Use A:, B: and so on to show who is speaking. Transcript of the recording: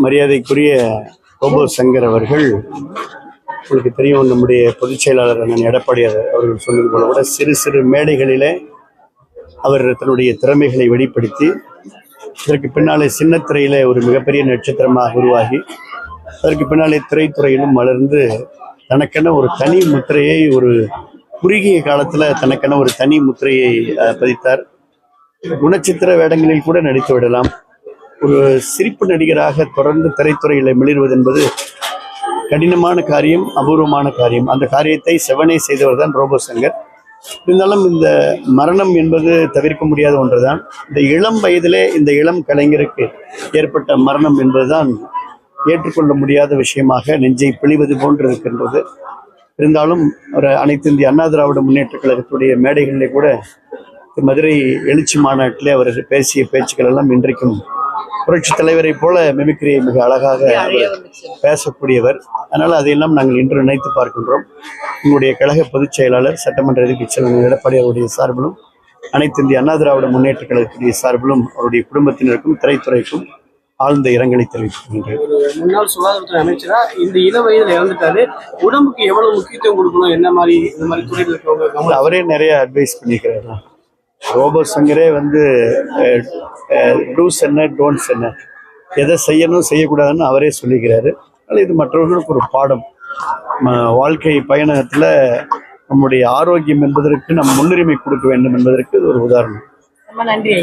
A: மரியாதைக்குரிய ரோபோ சங்கர் அவர்கள், உங்களுக்கு தெரியும், நம்முடைய பொதுச் செயலாளர் அண்ணன் எடப்பாடி அவர்கள் சொன்னது போல கூட சிறு சிறு மேடைகளிலே அவர் தன்னுடைய திறமைகளை வெளிப்படுத்தி இதற்கு பின்னாலே சின்னத்திரையில ஒரு மிகப்பெரிய நட்சத்திரமாக உருவாகி அதற்கு பின்னாலே திரைத்துறையிலும் வளர்ந்து தனக்கென ஒரு தனி முத்திரையை ஒரு குறுகிய காலத்துல தனக்கென ஒரு தனி முத்திரையை பதித்தார். குணச்சித்திர வேடங்களில் கூட நடித்து விடலாம். ஒரு சிரிப்பு நடிகராக தொடர்ந்து திரைத்துறையில மிளிர்வது என்பது கடினமான காரியம், அபூர்வமான காரியம். அந்த காரியத்தை செவனே செய்தவர் தான் ரோபோ சங்கர். இருந்தாலும் இந்த மரணம் என்பது தவிர்க்க முடியாத ஒன்றுதான். இந்த இளம் வயதிலே இந்த இளம் கலைஞருக்கு ஏற்பட்ட மரணம் என்பதுதான் ஏற்றுக்கொள்ள முடியாத விஷயமாக நெஞ்சை பிழிவது போன்று இருக்கின்றது. இருந்தாலும் ஒரு அனைத்து இந்திய அண்ணா திராவிட முன்னேற்ற கழகத்துடைய மேடைகளிலே கூட மதுரை எழுச்சி மாநாட்டிலே அவர் பேசிய பேச்சுக்கள் எல்லாம் இன்றைக்கும் புரட்சி தலைவரை போல மிமிக்ரியை மிக அழகாக பேசக்கூடியவர். அதனால் அதையெல்லாம் நாங்கள் இன்று நினைத்து பார்க்கின்றோம். உங்களுடைய கழக பொதுச் செயலாளர் சட்டமன்ற எதிர்க்கட்சியாளர் எடப்பாடி அவருடைய சார்பிலும் அனைத்து இந்திய அண்ணா திராவிட முன்னேற்ற கழகத்துடைய சார்பிலும் அவருடைய குடும்பத்தினருக்கும் திரைத்துறைக்கும் ஆழ்ந்த இரங்கலை தெரிவித்துக்கின்றேன்.
B: முன்னாள் சுகாதாரத்துறை அமைச்சரா இந்த இள வயதில் இறந்துட்டாரு, உடம்புக்கு எவ்வளவு முக்கியத்துவம் கொடுக்கணும், என்ன மாதிரி இந்த மாதிரி துறையில் இருக்கவங்க
A: அவரே நிறைய அட்வைஸ் பண்ணிக்கிறாரு. ரோபோ சங்கரே டூஸ் என்ன டோன்ட்ஸ் என்ன, எதை செய்யணும் செய்யக்கூடாதுன்னு அவரே சொல்லிக்கிறாரு. அதனால் இது மற்றவர்களுக்கு ஒரு பாடம். வாழ்க்கை பயணத்தில் நம்முடைய ஆரோக்கியம் என்பதற்கு நம் முன்னுரிமை கொடுக்க வேண்டும் என்பதற்கு இது ஒரு உதாரணம்.
C: ரொம்ப நன்றி.